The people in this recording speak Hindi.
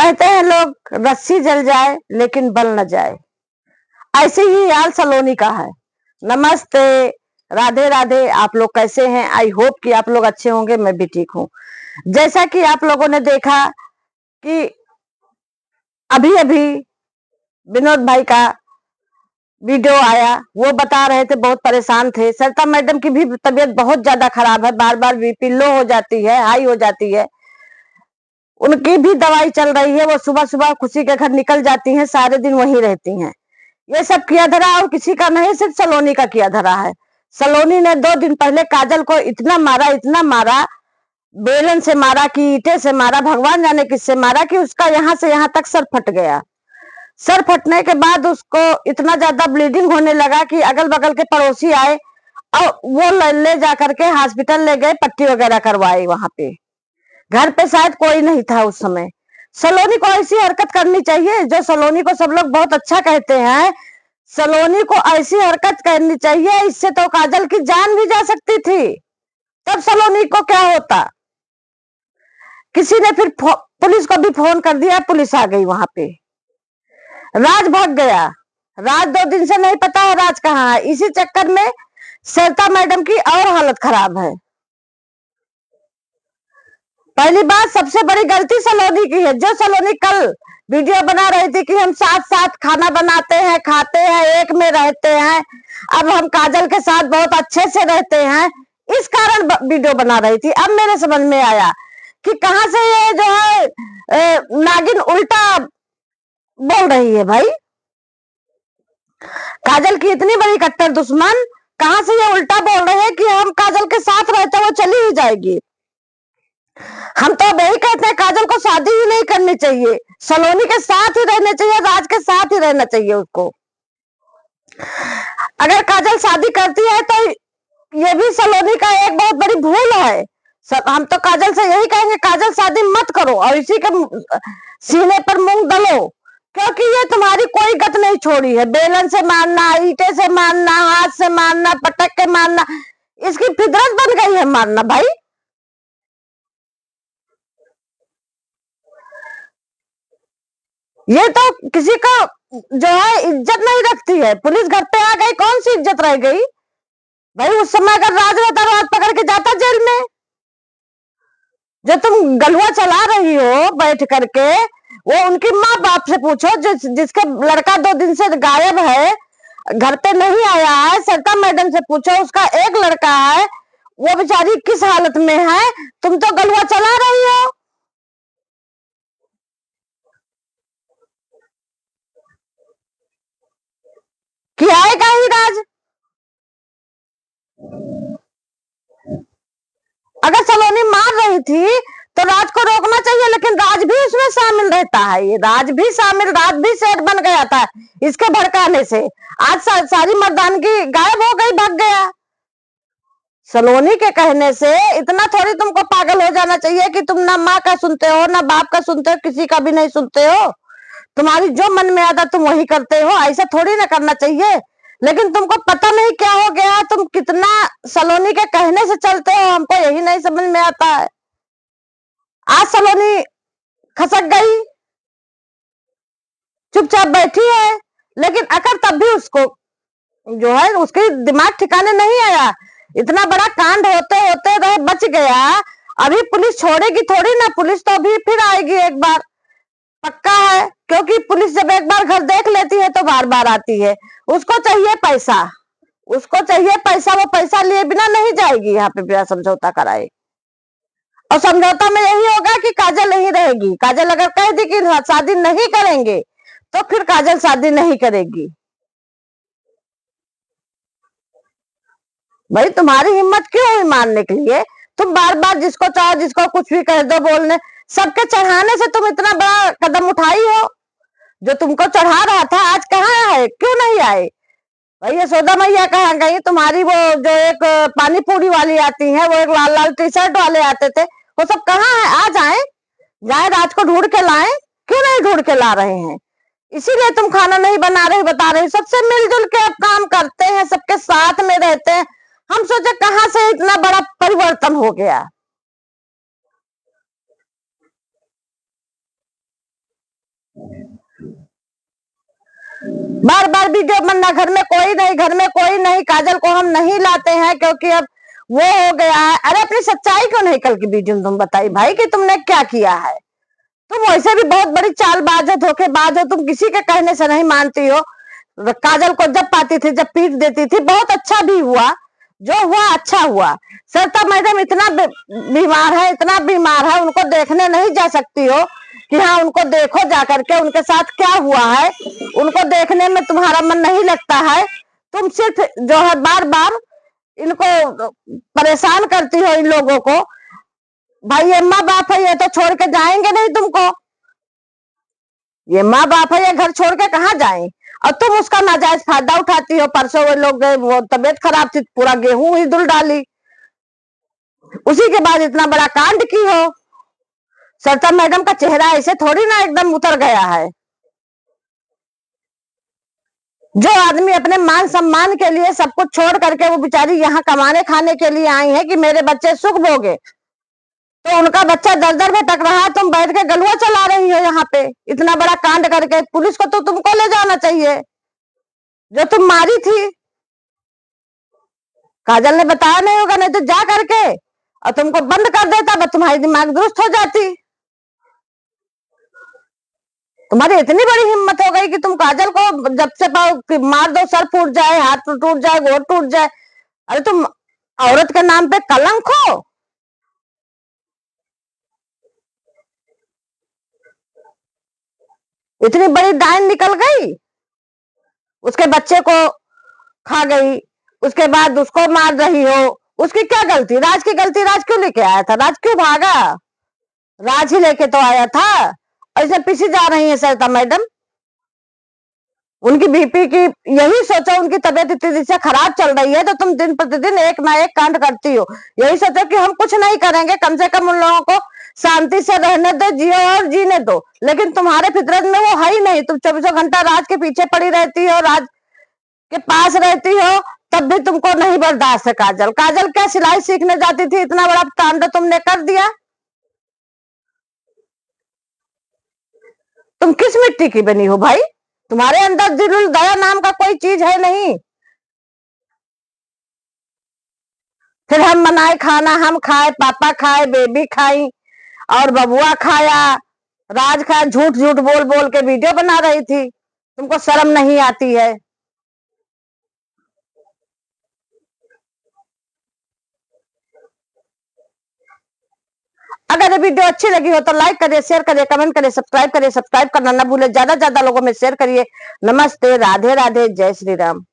कहते हैं लोग रस्सी जल जाए लेकिन बल न जाए, ऐसे ही हाल सलोनी का है। नमस्ते, राधे राधे। आप लोग कैसे हैं? आई होप कि आप लोग अच्छे होंगे, मैं भी ठीक हूँ। जैसा कि आप लोगों ने देखा कि अभी अभी विनोद भाई का वीडियो आया, वो बता रहे थे बहुत परेशान थे। सरिता मैडम की भी तबीयत बहुत ज्यादा खराब है, बार बार बीपी लो हो जाती है, हाई हो जाती है। उनकी भी दवाई चल रही है, वो सुबह सुबह खुशी के घर निकल जाती हैं, सारे दिन वहीं रहती हैं। ये सब किया धरा और किसी का नहीं, सिर्फ सलोनी का किया धरा है। सलोनी ने 2 दिन पहले काजल को इतना मारा, बेलन से मारा कि ईंटे से मारा, भगवान जाने किससे मारा कि उसका यहाँ से यहाँ तक सर फट गया। सर फटने के बाद उसको इतना ज्यादा ब्लीडिंग होने लगा कि अगल बगल के पड़ोसी आए और वो ले जा करके हॉस्पिटल ले गए, पट्टी वगैरह करवाई। वहां पे घर पे शायद कोई नहीं था उस समय। सलोनी को ऐसी हरकत करनी चाहिए, जो सलोनी को सब लोग बहुत अच्छा कहते हैं, सलोनी को ऐसी हरकत करनी चाहिए। इससे तो काजल की जान भी जा सकती थी, तब सलोनी को क्या होता। किसी ने फिर पुलिस को भी फोन कर दिया, पुलिस आ गई वहां पे। राज भाग गया। राज 2 दिन से नहीं पता है राज कहाँ है। इसी चक्कर में सरिता मैडम की और हालत खराब है। पहली बात, सबसे बड़ी गलती सलोनी की है। जो सलोनी कल वीडियो बना रही थी कि हम साथ साथ खाना बनाते हैं, खाते हैं, एक में रहते हैं, अब हम काजल के साथ बहुत अच्छे से रहते हैं, इस कारण वीडियो बना रही थी। अब मेरे समझ में आया कि कहां से ये जो है नागिन उल्टा बोल रही है। भाई, काजल की इतनी बड़ी कट्टर दुश्मन, कहां से ये उल्टा बोल रहे हैं कि हम काजल के साथ रहते, वो चली ही जाएगी। हम तो यही कहते हैं, काजल को शादी ही नहीं करनी चाहिए, सलोनी के साथ ही रहना चाहिए, राज के साथ ही रहना चाहिए उसको। अगर काजल शादी करती है तो ये भी सलोनी का एक बहुत बड़ी भूल है। हम तो काजल से यही कहेंगे, काजल शादी मत करो और इसी के सीने पर मूंग दलो, क्योंकि ये तुम्हारी कोई गत नहीं छोड़ी है। बेलन से मारना, ईंटे से मारना, हाथ से मारना, पटक के मारना, इसकी फितरत बन गई है मारना। भाई, ये तो किसी का जो है इज्जत नहीं रखती है। पुलिस घर पे आ गई, कौन सी इज्जत रह गई? भाई, उस समय अगर राज रहता, राज पकड़ के जाता जेल में। जो तुम गलुआ चला रही हो बैठ करके, वो उनकी माँ बाप से पूछो, जिसके लड़का 2 दिन से गायब है, घर पे नहीं आया है। सरिता मैडम से पूछो, उसका एक लड़का है, वो बेचारी किस हालत में है। तुम तो गलुआ चला रही हो। कि आएगा ही राज। अगर सलोनी मार रही थी तो राज को रोकना चाहिए, लेकिन राज भी उसमें शामिल रहता है। ये राज भी शामिल, राज भी सेठ बन गया था इसके भड़काने से। आज सारी मर्दानगी गायब हो गई, भाग गया। सलोनी के कहने से इतना थोड़ी तुमको पागल हो जाना चाहिए कि तुम ना माँ का सुनते हो, ना बाप का सुनते हो, किसी का भी नहीं सुनते हो। तुम्हारी जो मन में आता तुम वही करते हो, ऐसा थोड़ी ना करना चाहिए। लेकिन तुमको पता नहीं क्या हो गया, तुम कितना सलोनी के कहने से चलते हो, हमको यही नहीं समझ में आता है। आज सलोनी खसक गई, चुपचाप बैठी है, लेकिन अगर तब भी उसको जो है उसके दिमाग ठिकाने नहीं आया। इतना बड़ा कांड होते होते रहे बच गया। अभी पुलिस छोड़ेगी थोड़ी ना, पुलिस तो अभी फिर आएगी एक बार, पक्का है। क्योंकि पुलिस जब एक बार घर देख लेती है तो बार बार आती है। उसको चाहिए पैसा, उसको चाहिए पैसा, वो पैसा लिए बिना नहीं जाएगी यहाँ पे बिना समझौता कराए। और समझौता में यही होगा कि काजल नहीं रहेगी। काजल अगर कह दी कि शादी नहीं करेंगे तो फिर काजल शादी नहीं करेगी। भाई, तुम्हारी हिम्मत क्यों हुई मारने के लिए? तुम बार बार जिसको चाहो जिसको कुछ भी कह दो बोलने, सबके चढ़ाने से तुम इतना बड़ा कदम उठाई हो। जो तुमको चढ़ा रहा था आज कहाँ है, क्यों नहीं आए? भाई, यशोदा मैया कहाँ गई? तुम्हारी वो जो एक पानी पूरी वाली आती है, वो एक लाल लाल टी शर्ट वाले आते थे, वो सब कहाँ है? आ जाए, जाए राज को ढूंढ के लाए। क्यों नहीं ढूंढ के ला रहे हैं? इसीलिए तुम खाना नहीं बना रहे, बता रहे। सबसे मिलजुल के अब काम करते हैं, सबके साथ में रहते हैं। हम सोचे कहां से इतना बड़ा परिवर्तन हो गया। बार बार वीडियो बनना, घर में कोई नहीं, घर में कोई नहीं, काजल को हम नहीं लाते हैं क्योंकि अब वो हो गया है। अरे अपनी सच्चाई क्यों नहीं कल की वीडियो में तुम बताई भाई कि तुमने क्या किया है। तुम वैसे भी बहुत बड़ी चालबाज हो, धोखेबाज हो, तुम किसी के कहने से नहीं मानती हो। काजल को जब पाती थी, जब पीट देती थी, बहुत अच्छा भी हुआ, जो हुआ अच्छा हुआ। सरिता मैडम इतना बीमार है, इतना बीमार है, उनको देखने नहीं जा सकती हो कि हाँ उनको देखो जाकर के उनके साथ क्या हुआ है, उनको देखने में तुम्हारा मन नहीं लगता है। तुम सिर्फ जो है बार बार इनको परेशान करती हो, इन लोगों को। भाई ये माँ बाप है, ये तो छोड़ के जाएंगे नहीं तुमको, ये माँ बाप है, ये घर छोड़ के कहाँ जाए, और तुम उसका नाजायज फायदा उठाती हो। परसों वो लोग गए, वो तबीयत खराब थी, पूरा गेहूं ही धुल डाली, उसी के बाद इतना बड़ा कांड की हो। सरिता मैडम का चेहरा ऐसे थोड़ी ना एकदम उतर गया है। जो आदमी अपने मान सम्मान के लिए सब कुछ छोड़ करके वो बेचारी यहाँ कमाने खाने के लिए आई है कि मेरे बच्चे सुख भोगे, तो उनका बच्चा दर दर भटक रहा है, तुम बैठ के गलुआ चला रही हो यहाँ पे इतना बड़ा कांड करके। पुलिस को तो तुमको ले जाना चाहिए, जो तुम मारी थी। काजल ने बताया नहीं होगा, नहीं तो जा करके और तुमको बंद कर देता, बस तुम्हारी दिमाग दुरुस्त हो जाती। तुम्हारी इतनी बड़ी हिम्मत हो गई कि तुम काजल को जब से मार दो, सर फूट जाए, हाथ टूट जाए, गोड़ टूट जाए। अरे तुम औरत के नाम पे कलंक हो। इतनी बड़ी डायन निकल गई, उसके बच्चे को खा गई, उसके बाद उसको मार रही हो। उसकी क्या गलती? राज की गलती? राज क्यों लेके आया था? राज क्यों भागा? राज ही लेके तो आया था। ऐसे पीछे जा रही है सरिता मैडम, उनकी बीपी की यही सोचो, उनकी तबीयत इतनी से खराब चल रही है तो तुम दिन प्रतिदिन एक ना एक कांड करती हो। यही सोचो कि हम कुछ नहीं करेंगे, कम से कम उन लोगों को शांति से रहने दो, जियो और जीने दो। लेकिन तुम्हारे फितरत में वो है ही नहीं। तुम 24 घंटा राज के पीछे पड़ी रहती हो, राज के पास रहती हो, तब भी तुमको नहीं बर्दाश्त है। काजल, काजल क्या सिलाई सीखने जाती थी, इतना बड़ा तांडव तुमने कर दिया। तुम किस मिट्टी की बनी हो भाई? तुम्हारे अंदर दिल दया नाम का कोई चीज है नहीं। फिर हम बनाए खाना, हम खाए, पापा खाए, बेबी खाई और बबुआ खाया, राज खाया, झूठ झूठ बोल बोल के वीडियो बना रही थी। तुमको शर्म नहीं आती है? अगर ये वीडियो अच्छी लगी हो तो लाइक करिए, शेयर करिए, कमेंट करिए, सब्सक्राइब करिए। सब्सक्राइब करना ना भूले, ज्यादा से ज्यादा लोगों में शेयर करिए। नमस्ते, राधे राधे, जय श्री राम।